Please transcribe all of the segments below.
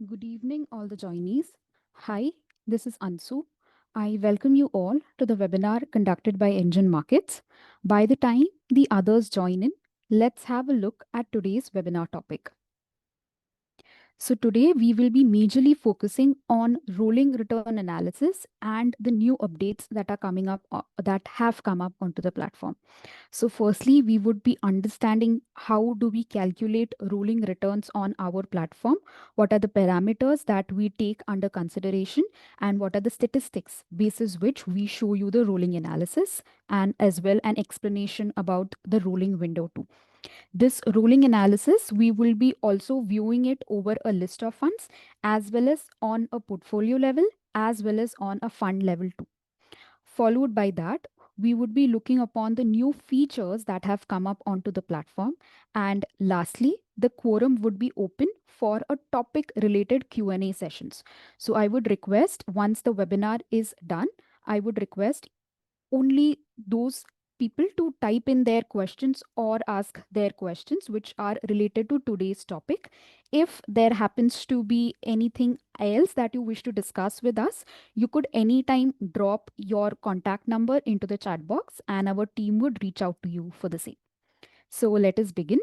Good evening, all the joinees. Hi, this is Ansu. I welcome you all to the webinar conducted by Engine Markets. By the time the others join in, let's have a look at today's webinar topic. So today we will be majorly focusing on rolling return analysis and the new updates that are coming up that have come up onto the platform. So firstly, we would be understanding how do we calculate rolling returns on our platform, what are the parameters that we take under consideration, and what are the statistics basis which we show you the rolling analysis, and as well an explanation about the rolling window too. This rolling analysis, we will be also viewing it over a list of funds as well as on a portfolio level as well as on a fund level too. Followed by that, we would be looking upon the new features that have come up onto the platform. And lastly, the quorum would be open for a topic related Q&A sessions. So I would request once the webinar is done, I would request only those people to type in their questions or ask their questions which are related to today's topic. If there happens to be anything else that you wish to discuss with us, you could anytime drop your contact number into the chat box and our team would reach out to you for the same. So let us begin.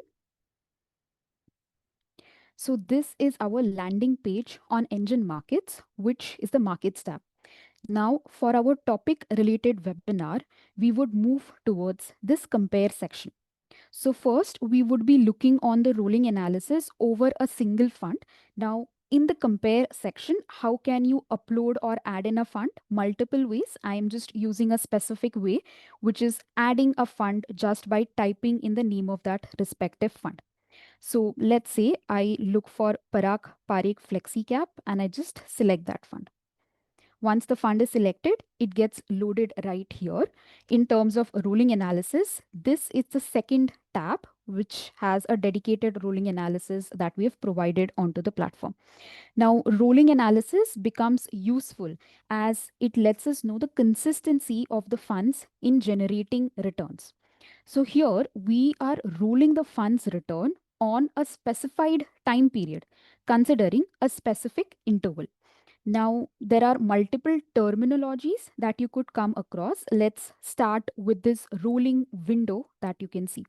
So this is our landing page on Engine Markets, which is the Markets tab. Now, for our topic related webinar, we would move towards this compare section. So first, we would be looking on the rolling analysis over a single fund. Now, in the compare section, how can you upload or add in a fund? Multiple ways. I am just using a specific way, which is adding a fund just by typing in the name of that respective fund. So let's say I look for Parag Parikh Flexi Cap and I just select that fund. Once the fund is selected, it gets loaded right here. In terms of rolling analysis, this is the second tab which has a dedicated rolling analysis that we have provided onto the platform. Now, rolling analysis becomes useful as it lets us know the consistency of the funds in generating returns. So here we are rolling the fund's return on a specified time period, considering a specific interval. Now, there are multiple terminologies that you could come across. Let's start with this rolling window that you can see.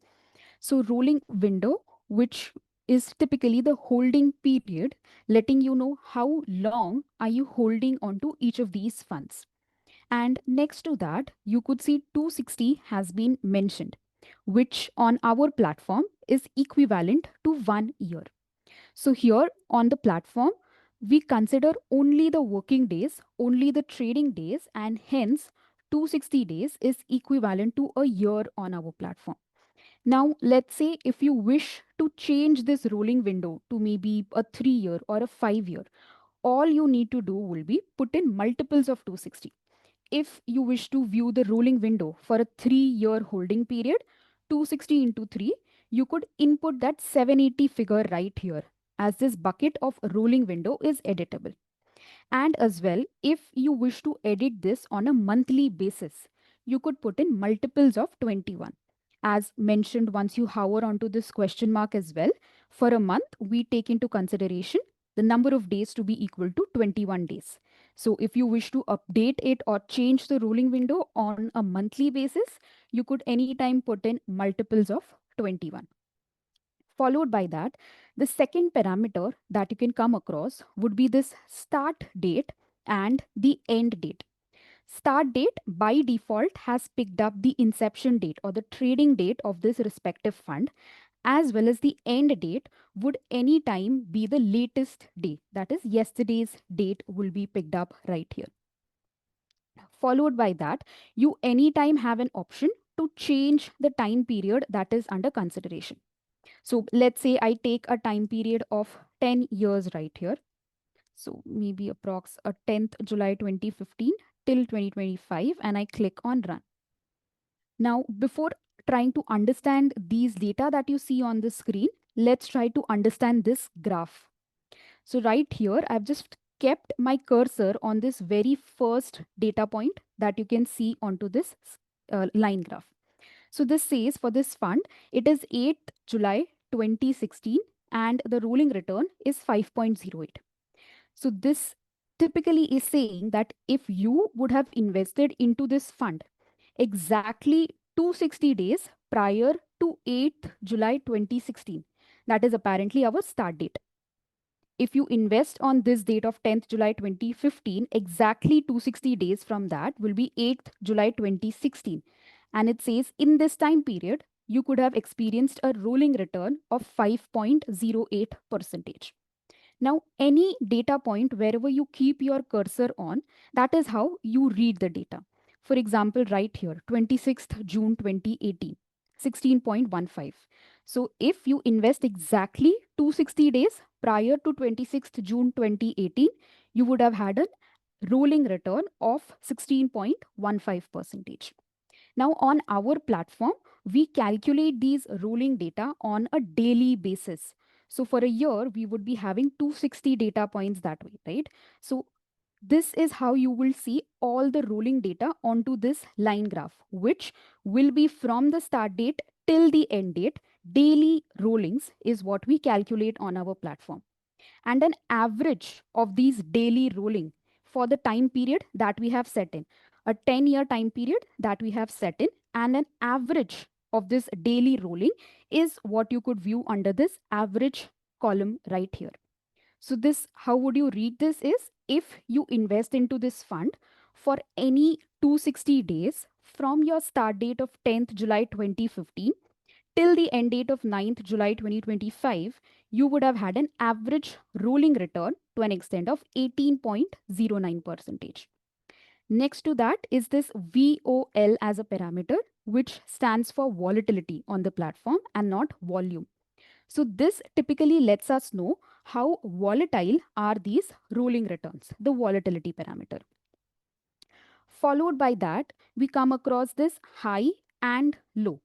So, rolling window, which is typically the holding period, letting you know how long are you holding onto each of these funds. And next to that, you could see 260 has been mentioned, which on our platform is equivalent to 1 year. So here on the platform, we consider only the working days, only the trading days, and hence 260 days is equivalent to a year on our platform. Now, let's say if you wish to change this rolling window to maybe a 3 year or a 5 year, all you need to do will be put in multiples of 260. If you wish to view the rolling window for a 3 year holding period, 260 into 3, you could input that 780 figure right here, as this bucket of rolling window is editable. And as well, if you wish to edit this on a monthly basis, you could put in multiples of 21. As mentioned, once you hover onto this question mark as well, for a month, we take into consideration the number of days to be equal to 21 days. So if you wish to update it or change the rolling window on a monthly basis, you could anytime put in multiples of 21. Followed by that, the second parameter that you can come across would be this start date and the end date. Start date by default has picked up the inception date or the trading date of this respective fund, as well as the end date would anytime be the latest day. That is, yesterday's date will be picked up right here. Followed by that, you anytime have an option to change the time period that is under consideration. So let's say I take a time period of 10 years right here. So maybe approx a 10th July 2015 till 2025 and I click on run. Now, before trying to understand these data that you see on the screen, let's try to understand this graph. So right here, I've just kept my cursor on this very first data point that you can see onto this line graph. So this says for this fund, it is 8th July 2016 and the rolling return is 5.08. So this typically is saying that if you would have invested into this fund exactly 260 days prior to 8th July 2016, that is apparently our start date. If you invest on this date of 10th July 2015, exactly 260 days from that will be 8th July 2016. And it says in this time period, you could have experienced a rolling return of 5.08%. Now, any data point wherever you keep your cursor on, that is how you read the data. For example, right here, 26th June 2018, 16.15. So if you invest exactly 260 days prior to 26th June 2018, you would have had a rolling return of 16.15 percentage. Now, on our platform, we calculate these rolling data on a daily basis. So, for a year, we would be having 260 data points that way, right? So, this is how you will see all the rolling data onto this line graph, which will be from the start date till the end date. Daily rollings is what we calculate on our platform, and an average of these daily rolling for the time period that we have set in, a 10-year time period that we have set in, and an average of this daily rolling is what you could view under this average column right here. So this, how would you read this is, if you invest into this fund for any 260 days from your start date of 10th July 2015 till the end date of 9th July 2025, you would have had an average rolling return to an extent of 18.09%. Next to that is this VOL as a parameter, which stands for volatility on the platform and not volume. So this typically lets us know how volatile are these rolling returns, the volatility parameter. Followed by that, we come across this high and low.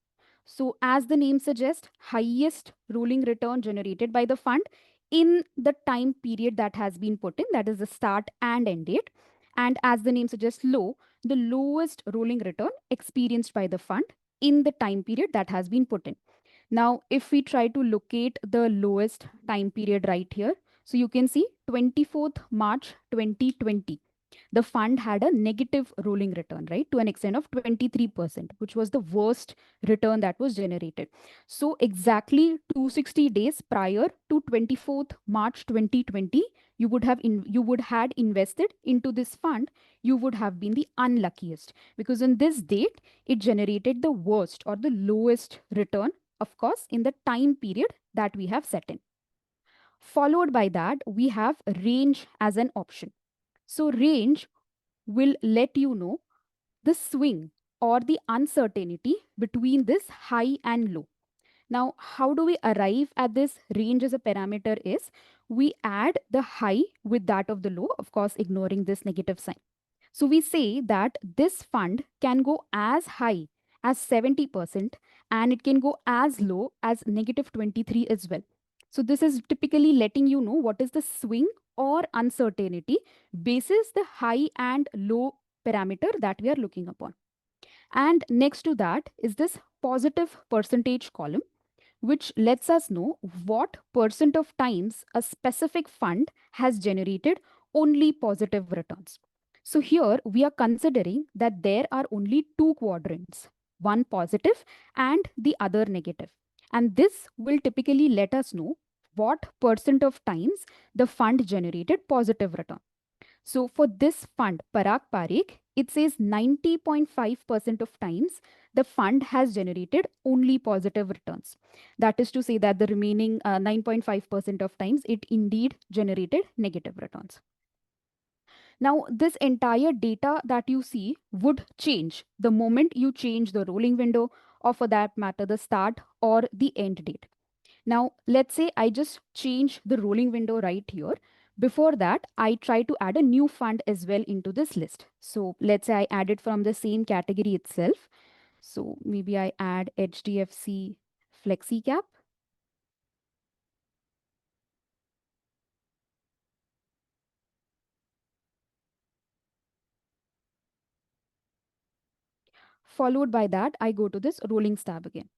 So, as the name suggests, highest rolling return generated by the fund in the time period that has been put in, that is the start and end date. And as the name suggests, low, the lowest rolling return experienced by the fund in the time period that has been put in. Now, if we try to locate the lowest time period right here, so you can see 24th March 2020, the fund had a negative rolling return, right, to an extent of 23%, which was the worst return that was generated. So exactly 260 days prior to 24th March 2020, you would had invested into this fund, you would have been the unluckiest, because in this date it generated the worst or the lowest return, of course, in the time period that we have set in. Followed by that, we have range as an option. So range will let you know the swing or the uncertainty between this high and low. Now, how do we arrive at this range as a parameter is we add the high with that of the low, of course, ignoring this negative sign. So we say that this fund can go as high as 70% and it can go as low as negative 23 as well. So this is typically letting you know what is the swing or uncertainty basis the high and low parameter that we are looking upon. And next to that is this positive percentage column, which lets us know what percent of times a specific fund has generated only positive returns. So here we are considering that there are only two quadrants, one positive and the other negative. And this will typically let us know what percent of times the fund generated positive return. So for this fund, Parag Parikh, it says 90.5% of times the fund has generated only positive returns. That is to say that the remaining 9.5% of times it indeed generated negative returns. Now, this entire data that you see would change the moment you change the rolling window, or for that matter, the start or the end date. Now, let's say I just change the rolling window right here. Before that, I try to add a new fund as well into this list. So let's say I add it from the same category itself. So maybe I add HDFC FlexiCap. Followed by that, I go to this rollings tab again.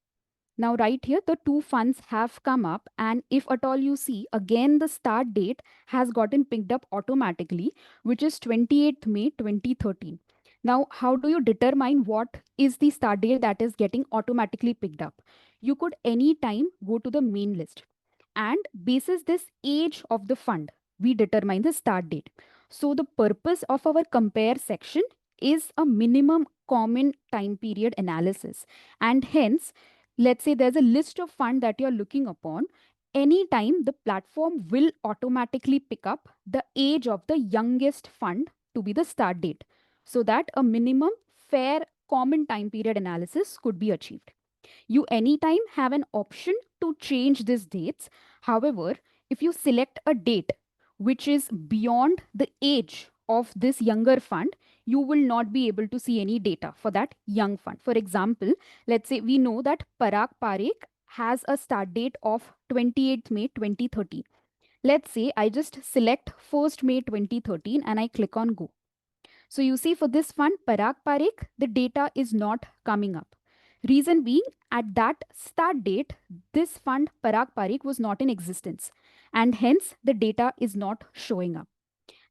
Now, right here, the two funds have come up, and if at all you see, again the start date has gotten picked up automatically, which is 28th May 2013. Now, how do you determine what is the start date that is getting automatically picked up? You could anytime go to the main list, and basis this age of the fund, we determine the start date. So, the purpose of our compare section is a minimum common time period analysis, and hence let's say there's a list of fund that you're looking upon, anytime the platform will automatically pick up the age of the youngest fund to be the start date, so that a minimum fair common time period analysis could be achieved. You anytime have an option to change these dates. However, if you select a date which is beyond the age of this younger fund, you will not be able to see any data for that young fund. For example, let's say we know that Parag Parekh has a start date of 28th May 2013. Let's say I just select 1st May 2013 and I click on go. So you see for this fund, Parag Parekh, the data is not coming up. Reason being, at that start date, this fund Parag Parekh was not in existence, and hence the data is not showing up.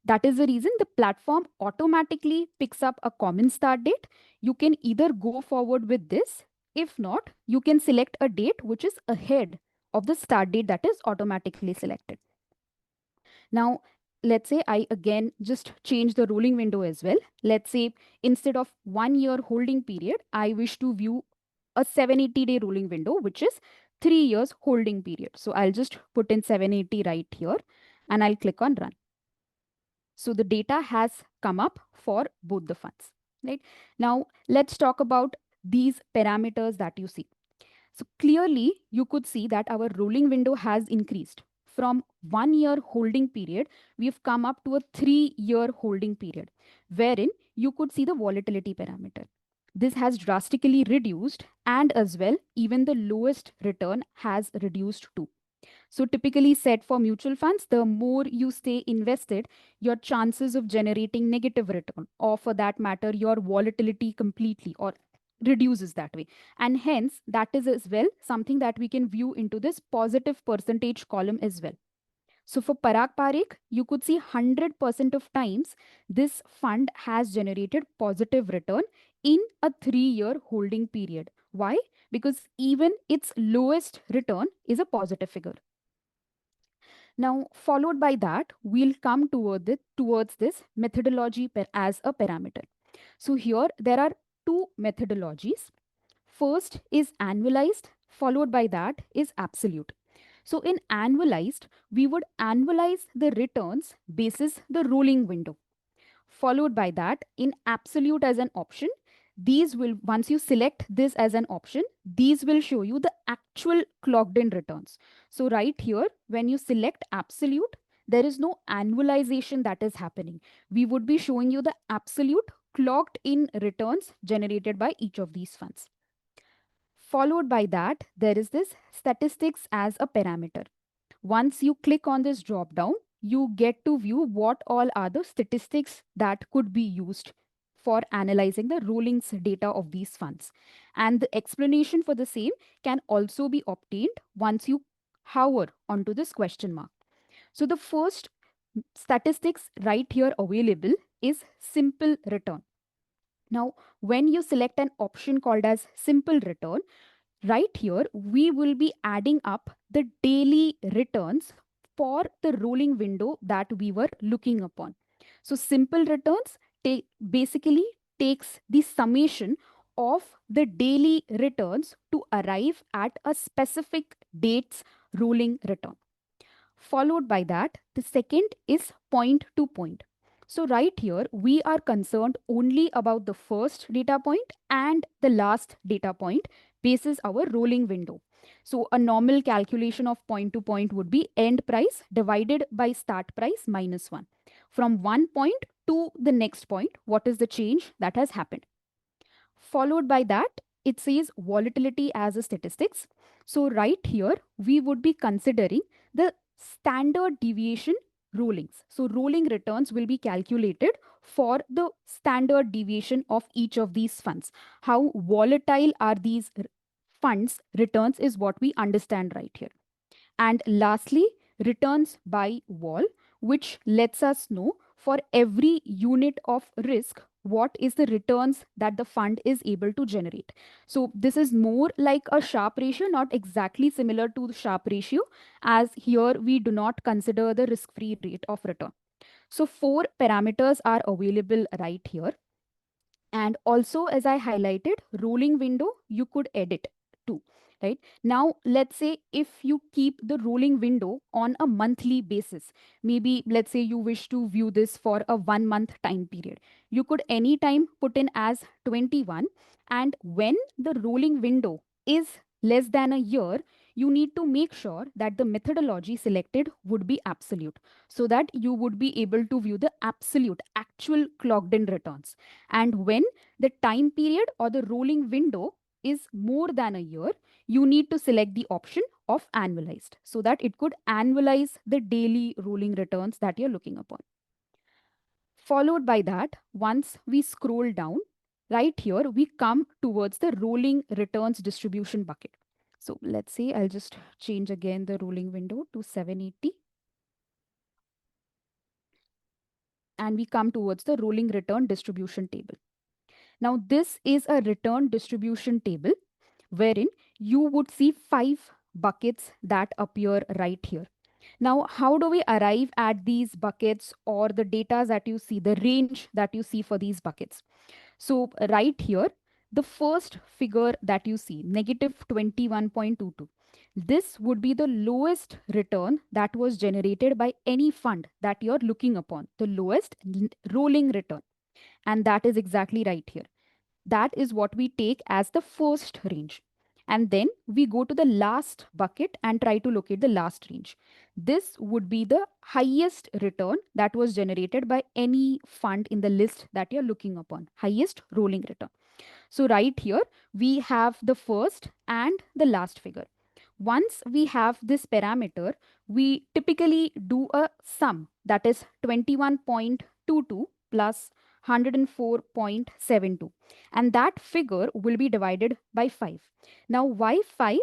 That is the reason the platform automatically picks up a common start date. You can either go forward with this, if not, you can select a date which is ahead of the start date that is automatically selected. Now, let's say I again just change the rolling window as well. Let's say instead of 1 year holding period, I wish to view a 780-day rolling window, which is 3 years holding period. So I'll just put in 780 right here and I'll click on run. So the data has come up for both the funds, right? Now let's talk about these parameters that you see. So clearly, you could see that our rolling window has increased. From 1 year holding period, we've come up to a 3 year holding period, wherein you could see the volatility parameter. This has drastically reduced, and as well, even the lowest return has reduced too. So, typically said for mutual funds, the more you stay invested, your chances of generating negative return, or for that matter, your volatility completely or reduces that way. And hence, that is as well something that we can view into this positive percentage column as well. So, for Parag Parekh, you could see 100% of times this fund has generated positive return in a 3 year holding period. Why? Because even its lowest return is a positive figure. Now, followed by that, we'll come towards this methodology as a parameter. So here there are two methodologies. First is annualized, followed by that is absolute. So in annualized, we would annualize the returns basis the rolling window, followed by that in absolute as an option. These will, once you select this as an option, these will show you the actual clocked in returns. So right here, when you select absolute, there is no annualization that is happening. We would be showing you the absolute clocked in returns generated by each of these funds. Followed by that, there is this statistics as a parameter. Once you click on this drop down, you get to view what all are the statistics that could be used for analyzing the rulings data of these funds. And the explanation for the same can also be obtained once you hover onto this question mark. So the first statistics right here available is simple return. Now, when you select an option called as simple return, right here, we will be adding up the daily returns for the rolling window that we were looking upon. So simple returns basically takes the summation of the daily returns to arrive at a specific date's rolling return. Followed by that, the second is point to point. So right here, we are concerned only about the first data point and the last data point basis our rolling window. So a normal calculation of point to point would be end price divided by start price minus 1. From one point to the next point, what is the change that has happened? Followed by that, it says volatility as a statistics. So right here, we would be considering the standard deviation rulings. So rolling returns will be calculated for the standard deviation of each of these funds. How volatile are these funds returns is what we understand right here. And lastly, returns by wall, which lets us know for every unit of risk what is the returns that the fund is able to generate. So this is more like a Sharpe ratio, not exactly similar to the Sharpe ratio, as here we do not consider the risk-free rate of return. So four parameters are available right here. And also, as I highlighted, rolling window, you could edit too, right? Now, let's say if you keep the rolling window on a monthly basis, maybe let's say you wish to view this for a 1 month time period, you could anytime put in as 21. And when the rolling window is less than a year, you need to make sure that the methodology selected would be absolute, so that you would be able to view the absolute actual clocked in returns. And when the time period or the rolling window is more than a year, you need to select the option of annualized, so that it could annualize the daily rolling returns that you're looking upon. Followed by that, once we scroll down, right here, we come towards the rolling returns distribution bucket. So let's say I'll just change again the rolling window to 780. And we come towards the rolling return distribution table. Now, this is a return distribution table wherein you would see 5 buckets that appear right here. Now, how do we arrive at these buckets or the data that you see, the range that you see for these buckets? So, right here, the first figure that you see, negative 21.22, this would be the lowest return that was generated by any fund that you're looking upon, the lowest rolling return. And that is exactly right here. That is what we take as the first range. And then we go to the last bucket and try to locate the last range. This would be the highest return that was generated by any fund in the list that you're looking upon, highest rolling return. So right here, we have the first and the last figure. Once we have this parameter, we typically do a sum, that is 21.22 plus 104.72. And that figure will be divided by 5. Now, why 5?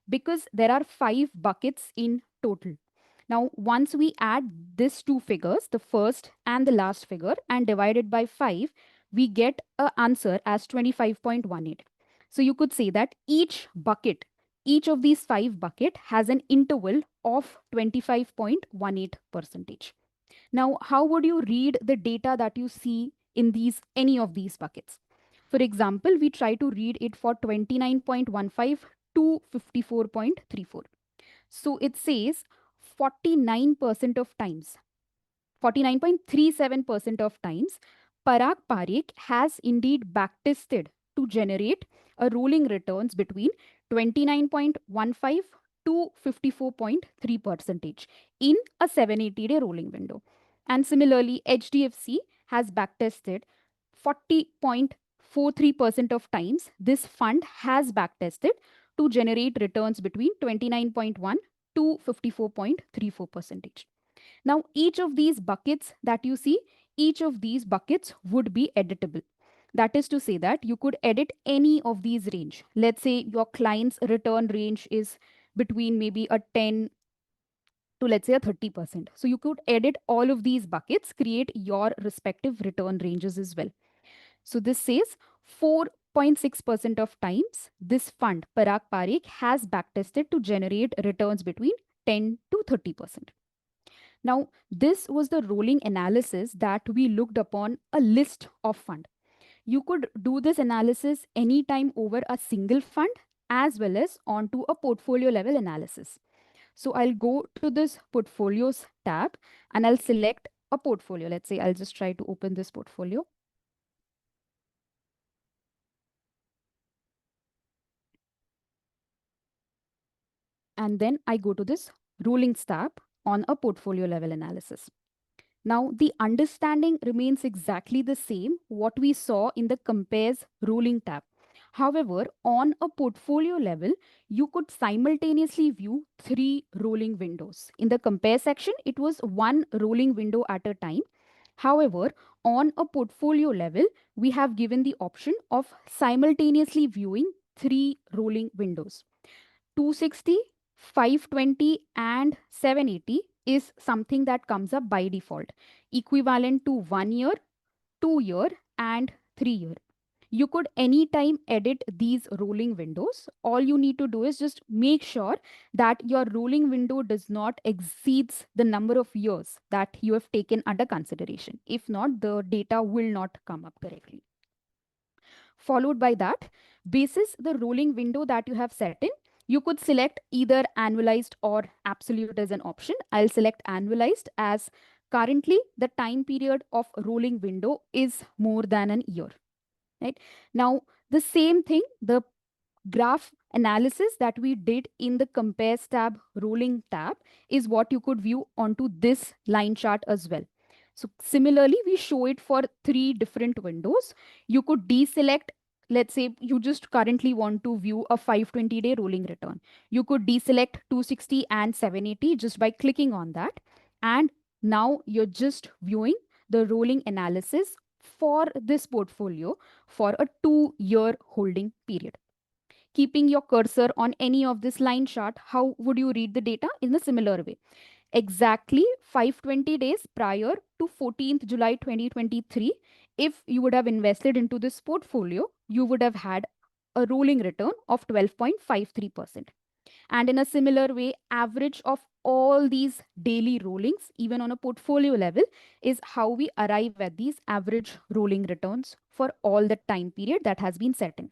Because there are 5 buckets in total. Now, once we add these two figures, the first and the last figure, and divide it by 5, we get an answer as 25.18. So you could say that each of these 5 bucket has an interval of 25.18 percentage. Now, how would you read the data that you see in any of these buckets? For example, we try to read it for 29.15 to 54.34. So it says 49% of times, 49.37% of times, Parag Parikh has indeed backtested to generate a rolling returns between 29.15 to 54.3 percentage in a 780-day rolling window. And similarly, HDFC has backtested 40.43% of times. This fund has backtested to generate returns between 29.1 to 54.34 percentage. Now, each of these buckets that you see, each of these buckets would be editable. That is to say that you could edit any of these range. Let's say your client's return range is between maybe a 10 to let's say a 30%. So you could edit all of these buckets, create your respective return ranges as well. So this says 4.6% of times this fund, Parag Parikh, has backtested to generate returns between 10 to 30%. Now, this was the rolling analysis that we looked upon a list of fund. You could do this analysis anytime over a single fund as well as onto a portfolio level analysis. So I'll go to this portfolios tab and I'll select a portfolio. Let's say I'll just try to open this portfolio. And then I go to this rulings tab on a portfolio level analysis. Now, the understanding remains exactly the same what we saw in the compares ruling tab. However, on a portfolio level, you could simultaneously view 3 rolling windows. In the compare section, it was 1 rolling window at a time. However, on a portfolio level, we have given the option of simultaneously viewing three rolling windows. 260, 520, and 780 is something that comes up by default, equivalent to 1 year, 2 year, and 3 year. You could anytime edit these rolling windows. All you need to do is just make sure that your rolling window does not exceeds the number of years that you have taken under consideration. If not, the data will not come up correctly. Followed by that, basis the rolling window that you have set in, you could select either annualized or absolute as an option. I'll select annualized, as currently the time period of rolling window is more than an year. Right now, the same thing, the graph analysis that we did in the compares tab, rolling tab, is what you could view onto this line chart as well. So similarly, we show it for three different windows. You could deselect, let's say you just currently want to view a 520-day rolling return. You could deselect 260 and 780 just by clicking on that. And now you're just viewing the rolling analysis for this portfolio for a 2-year holding period. Keeping your cursor on any of this line chart, how would you read the data? In a similar way. Exactly 520 days prior to 14th July 2023, if you would have invested into this portfolio, you would have had a rolling return of 12.53%. And in a similar way, average of all these daily rollings, even on a portfolio level, is how we arrive at these average rolling returns for all the time period that has been set in.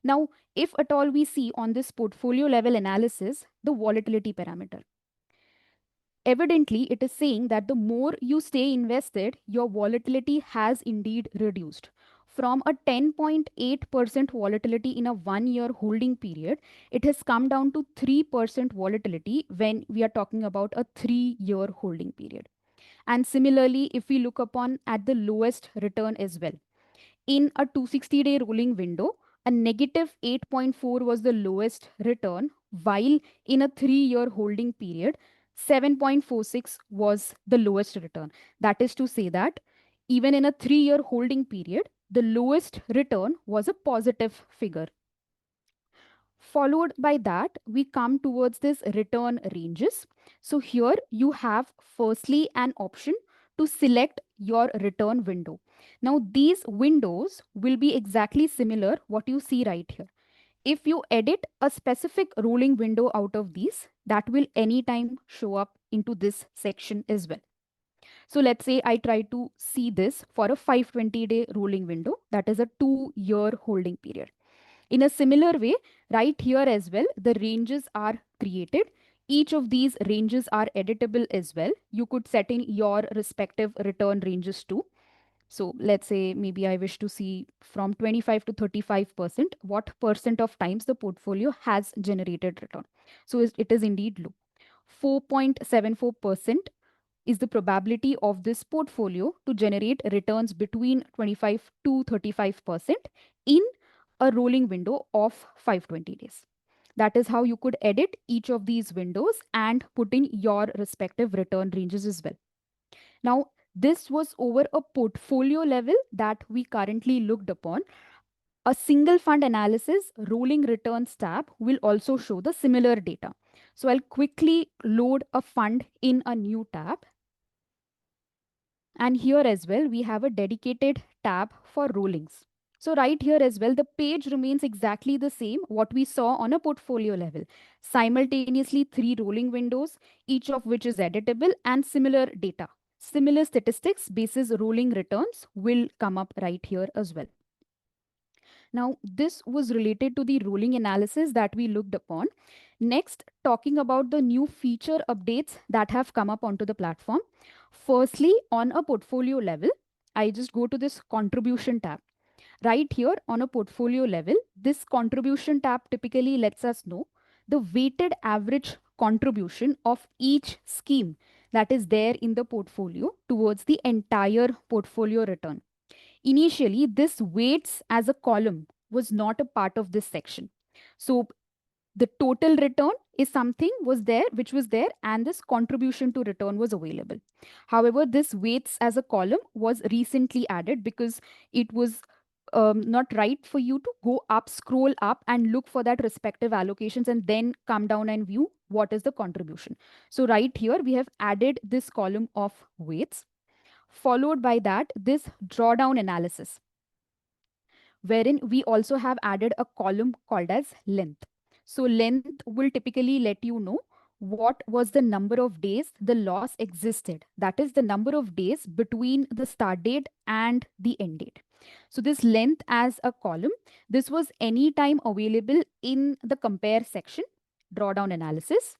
Now, if at all we see on this portfolio level analysis, the volatility parameter. Evidently, it is saying that the more you stay invested, your volatility has indeed reduced. From a 10.8% volatility in a 1 year holding period, it has come down to 3% volatility when we are talking about a 3 year holding period. And similarly, if we look upon at the lowest return as well, in a 260-day rolling window, a negative 8.4 was the lowest return, while in a 3 year holding period, 7.46 was the lowest return. That is to say that even in a 3 year holding period, the lowest return was a positive figure. Followed by that, we come towards this return ranges. So here you have firstly an option to select your return window. Now these windows will be exactly similar what you see right here. If you edit a specific rolling window out of these, that will anytime show up into this section as well. So let's say I try to see this for a 520-day rolling window, that is a 2 year holding period. In a similar way, right here as well, the ranges are created. Each of these ranges are editable as well. You could set in your respective return ranges too. So let's say maybe I wish to see from 25 to 35%, what percent of times the portfolio has generated return. So it is indeed low. 4.74% is the probability of this portfolio to generate returns between 25 to 35% in a rolling window of 520 days. That is how you could edit each of these windows and put in your respective return ranges as well. Now, this was over a portfolio level that we currently looked upon. A single fund analysis rolling returns tab will also show the similar data. So I'll quickly load a fund in a new tab. And here as well, we have a dedicated tab for rollings. So right here as well, the page remains exactly the same, what we saw on a portfolio level. Simultaneously, three rolling windows, each of which is editable, and similar data. Similar statistics basis rolling returns will come up right here as well. Now, this was related to the rolling analysis that we looked upon. Next, talking about the new feature updates that have come up onto the platform. Firstly, on a portfolio level, I just go to this contribution tab. Right here on a portfolio level, this contribution tab typically lets us know the weighted average contribution of each scheme that is there in the portfolio towards the entire portfolio return. Initially, this weights as a column was not a part of this section. So the total return is something was there which was there, and this contribution to return was available. However, this weights as a column was recently added because it was not right for you to go up, scroll up and look for that respective allocations and then come down and view what is the contribution. So right here we have added this column of weights, followed by that this drawdown analysis, wherein we also have added a column called as length. So length will typically let you know what was the number of days the loss existed. That is the number of days between the start date and the end date. So this length as a column, this was anytime available in the compare section, drawdown analysis.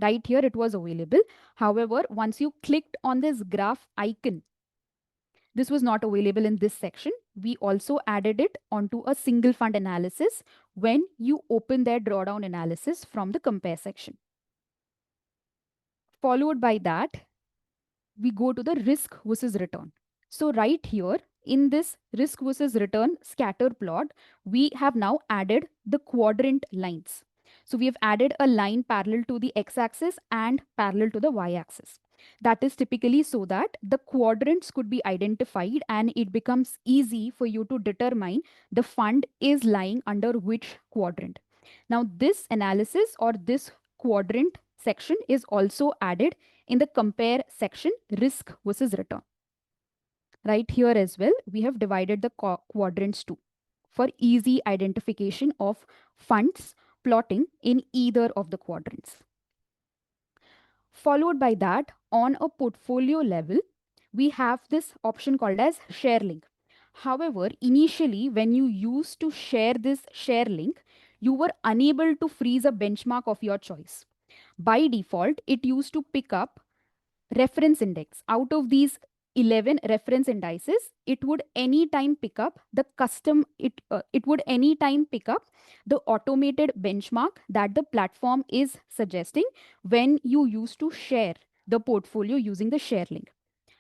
Right here it was available. However, once you clicked on this graph icon, this was not available in this section. We also added it onto a single fund analysis when you open their drawdown analysis from the compare section. Followed by that, we go to the risk versus return. So right here in this risk versus return scatter plot, we have now added the quadrant lines. So we have added a line parallel to the x-axis and parallel to the y-axis. That is typically so that the quadrants could be identified and it becomes easy for you to determine the fund is lying under which quadrant. Now this analysis or this quadrant section is also added in the compare section, risk versus return. Right here as well, we have divided the quadrants too for easy identification of funds plotting in either of the quadrants. Followed by that, on a portfolio level, we have this option called as share link. However, initially when you used to share this share link, you were unable to freeze a benchmark of your choice. By default, it used to pick up reference index. Out of these 11 reference indices, it would anytime pick up the it would anytime pick up the automated benchmark that the platform is suggesting when you used to share the portfolio using the share link.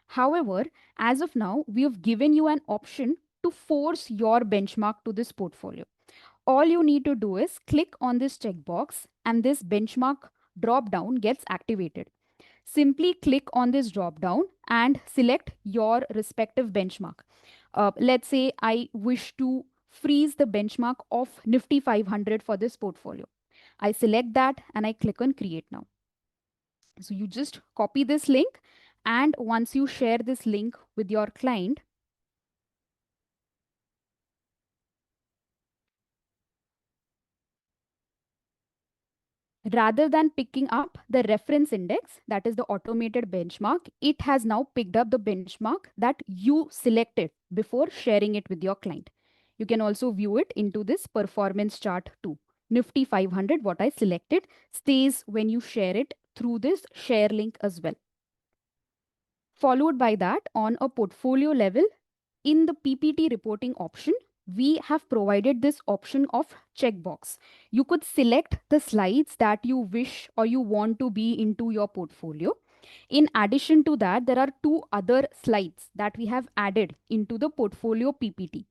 However, as of now, we have given you an option to force your benchmark to this portfolio. All you need to do is click on this checkbox and this benchmark drop down gets activated. Simply click on this drop down and select your respective benchmark. Let's say I wish to freeze the benchmark of Nifty 500 for this portfolio. I select that and I click on create now. So you just copy this link, and once you share this link with your client, rather than picking up the reference index, that is the automated benchmark, it has now picked up the benchmark that you selected before sharing it with your client. You can also view it into this performance chart too. Nifty 500, what I selected, stays when you share it through this share link as well. Followed by that, on a portfolio level, in the PPT reporting option, we have provided this option of checkbox. You could select the slides that you wish or you want to be into your portfolio. In addition to that, there are two other slides that we have added into the portfolio PPT.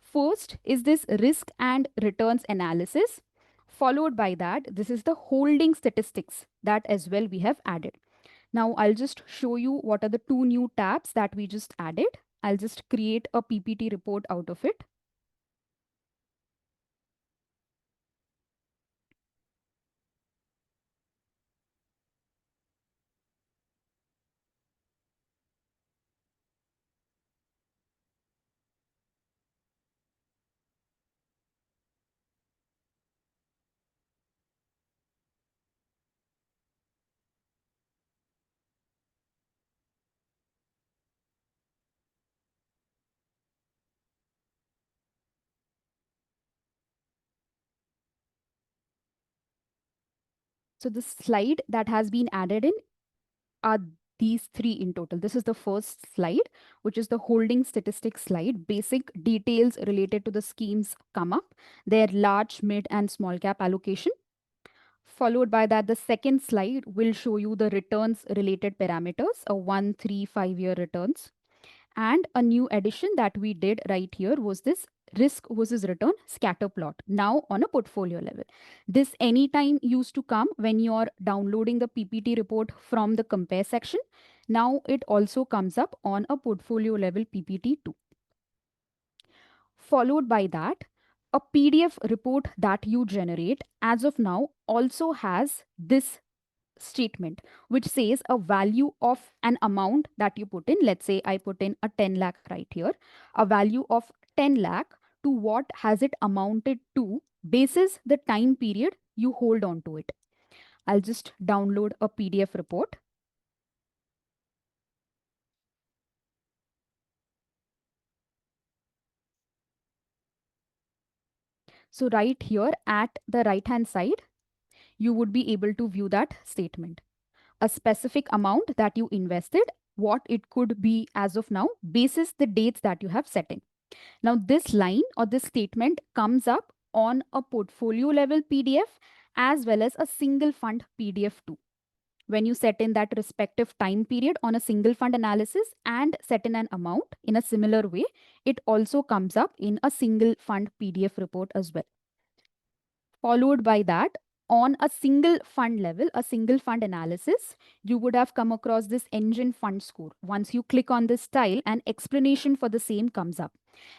First is this risk and returns analysis. Followed by that, this is the holding statistics that as well we have added. Now I'll just show you what are the two new tabs that we just added. I'll just create a PPT report out of it. So the slide that has been added in are these three in total. This is the first slide, which is the holding statistics slide. Basic details related to the schemes come up. Their large, mid, and small cap allocation. Followed by that, the second slide will show you the returns related parameters, a 1, 3, 5-year returns. And a new addition that we did right here was this risk versus return scatter plot, now on a portfolio level. This anytime used to come when you're downloading the PPT report from the compare section. Now it also comes up on a portfolio level PPT too. Followed by that, a PDF report that you generate as of now also has this statement which says a value of an amount that you put in. Let's say I put in a 10 lakh right here, a value of 10 lakh, to what has it amounted to basis the time period you hold on to it. I'll just download a PDF report. So right here at the right hand side, you would be able to view that statement. A specific amount that you invested, what it could be as of now, basis the dates that you have set in. Now, this line or this statement comes up on a portfolio level PDF as well as a single fund PDF too. When you set in that respective time period on a single fund analysis and set in an amount in a similar way, it also comes up in a single fund PDF report as well. Followed by that, on a single fund level, a single fund analysis, you would have come across this engine fund score. Once you click on this tile, an explanation for the same comes up.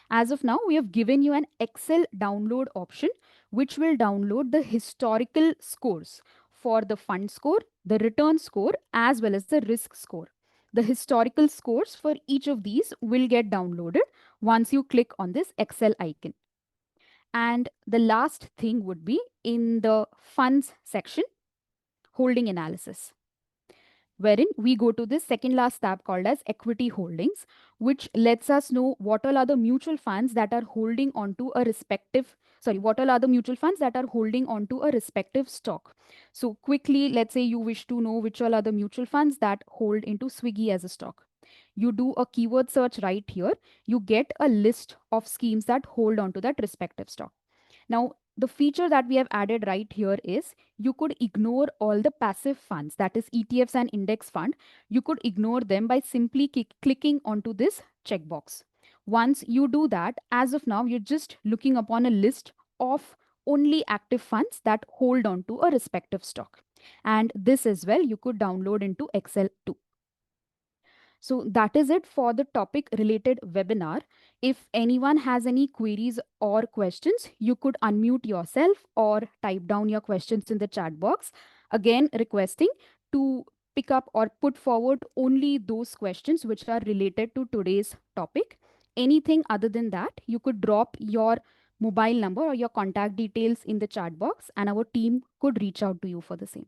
As of now, we have given you an Excel download option, which will download the historical scores for the fund score, the return score, as well as the risk score. The historical scores for each of these will get downloaded once you click on this Excel icon. And the last thing would be in the funds section, holding analysis, wherein we go to this second last tab called as equity holdings, which lets us know what all are the mutual funds that are holding onto a respective, sorry, what all are the mutual funds that are holding onto a respective stock. So quickly, let's say you wish to know which all are the mutual funds that hold into Swiggy as a stock. You do a keyword search right here, you get a list of schemes that hold onto that respective stock. Now, the feature that we have added right here is you could ignore all the passive funds, that is ETFs and index fund. You could ignore them by simply clicking onto this checkbox. Once you do that, as of now, you're just looking upon a list of only active funds that hold on to a respective stock. And this as well, you could download into Excel too. So that is it for the topic related webinar. If anyone has any queries or questions, you could unmute yourself or type down your questions in the chat box. Again, requesting to pick up or put forward only those questions which are related to today's topic. Anything other than that, you could drop your mobile number or your contact details in the chat box and our team could reach out to you for the same.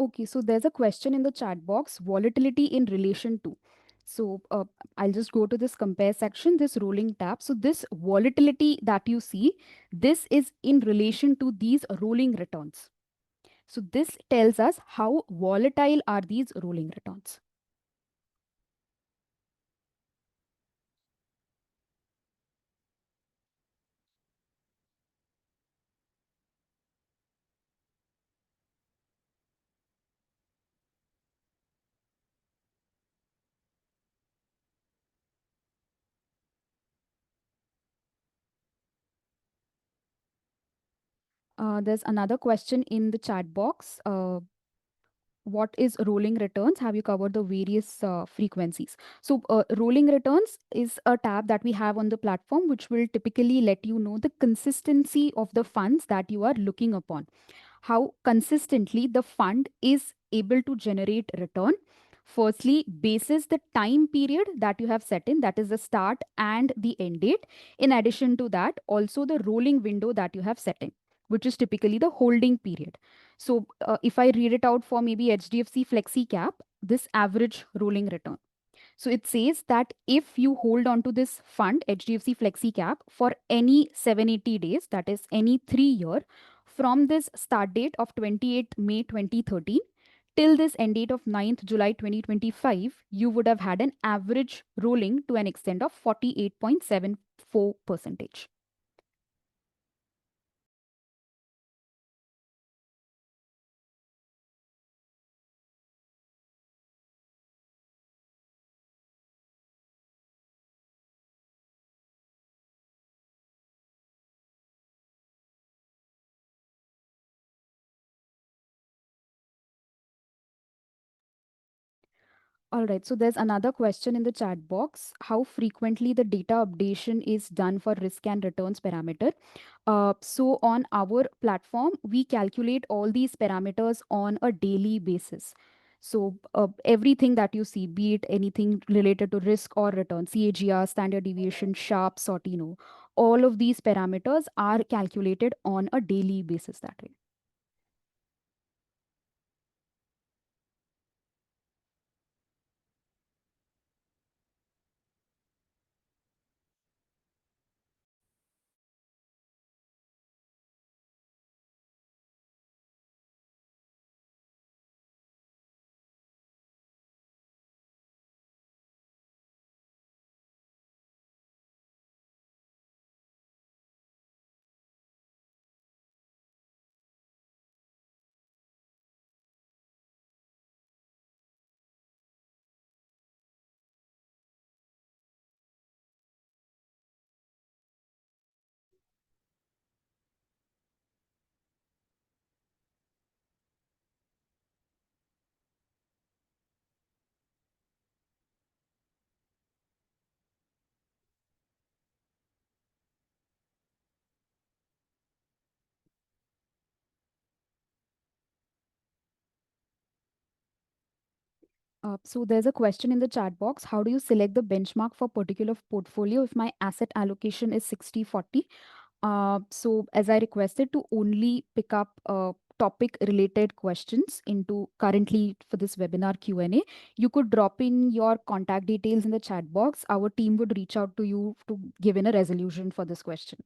Okay, so there's a question in the chat box, volatility in relation to. So I'll just go to this compare section, this rolling tab. So this volatility that you see, this is in relation to these rolling returns. So this tells us how volatile are these rolling returns. There's another question in the chat box. What is rolling returns? Have you covered the various frequencies? So rolling returns is a tab that we have on the platform which will typically let you know the consistency of the funds that you are looking upon, how consistently the fund is able to generate return. Firstly, basis the time period that you have set in, that is the start and the end date. In addition to that, also the rolling window that you have set in, which is typically the holding period. So if I read it out for maybe HDFC Flexi Cap, this average rolling return. So it says that if you hold on to this fund, HDFC Flexi Cap, for any 780 days, that is any 3 year, from this start date of 28th May 2013 till this end date of 9th July 2025, you would have had an average rolling to an extent of 48.74%. All right, so there's another question in the chat box. How frequently the data updation is done for risk and returns parameter? So on our platform, we calculate all these parameters on a daily basis. So everything that you see, be it anything related to risk or return, CAGR, standard deviation, Sharp, Sortino, all of these parameters are calculated on a daily basis that way. So there's a question in the chat box. How do you select the benchmark for particular portfolio if my asset allocation is 60/40? So as I requested to only pick up topic related questions into currently for this webinar Q&A, you could drop in your contact details in the chat box. Our team would reach out to you to give in a resolution for this question.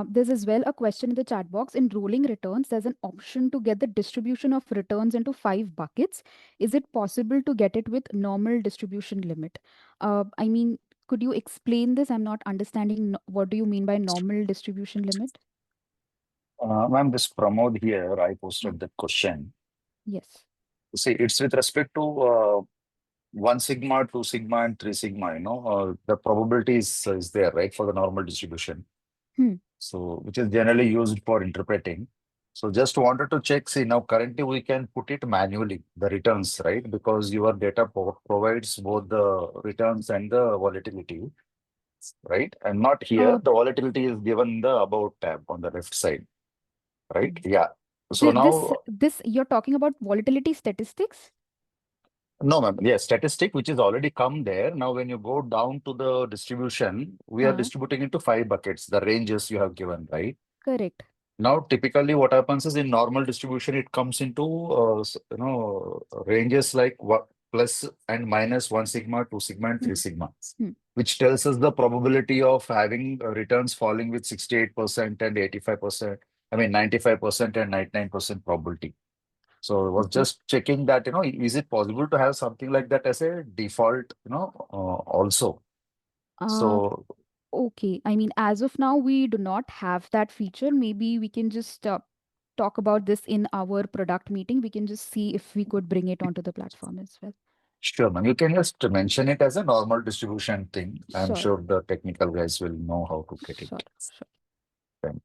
There's as well a question in the chat box. In rolling returns, there's an option to get the distribution of returns into 5 buckets. Is it possible to get it with normal distribution limit? I mean, could you explain this? I'm not understanding. What do you mean by normal distribution limit? Ma'am, this Pramod here, I Uh, posted that question. yes. See, it's with respect to 1 sigma, 2 sigma, and 3 sigma, the probability is there, right, for the normal distribution. Hmm. So, which is generally used for interpreting. So, just wanted to check, see, now currently we can put it manually, the returns, right? Because your data provides both the returns and the volatility, right? And not here, Uh, the volatility is given in the about tab on the left side, right? Yeah. So this now this you're talking about volatility statistics? no, ma'am. Yes, statistic, which is already come there. Now, when you go down to the distribution, we are Huh. distributing into 5 buckets, the ranges you have given, right? Correct. Now, typically, what happens is in normal distribution, it comes into ranges like plus and minus 1 sigma, 2 sigma, and 3 Hmm. sigma, Hmm. which tells us the probability of having returns falling with 68% and 85%. I mean, 95% and 99% probability. So I was Okay. just checking that, is it possible to have something like that as a default, also? Uh, So Okay, I mean, as of now, we do not have that feature. Maybe we can just talk about this in our product meeting. We can just see if we could bring it onto the platform as well. sure, man, you can just mention it as a normal distribution thing. I'm Sure, sure the technical guys will know how to get sure, it. sure. Thank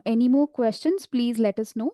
Any more questions? Please let us know.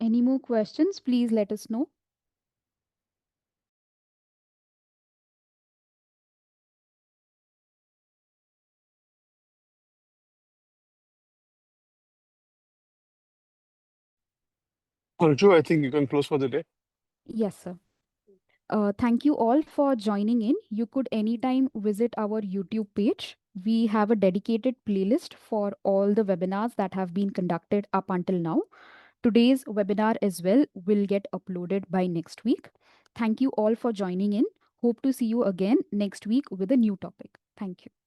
Any more questions? Please let us know. Arju, I think you can close for the day. Yes, sir. Thank you all for joining in. You could anytime visit our YouTube page. We have a dedicated playlist for all the webinars that have been conducted up until now. Today's webinar as well will get uploaded by next week. Thank you all for joining in. Hope to see you again next week with a new topic. Thank you.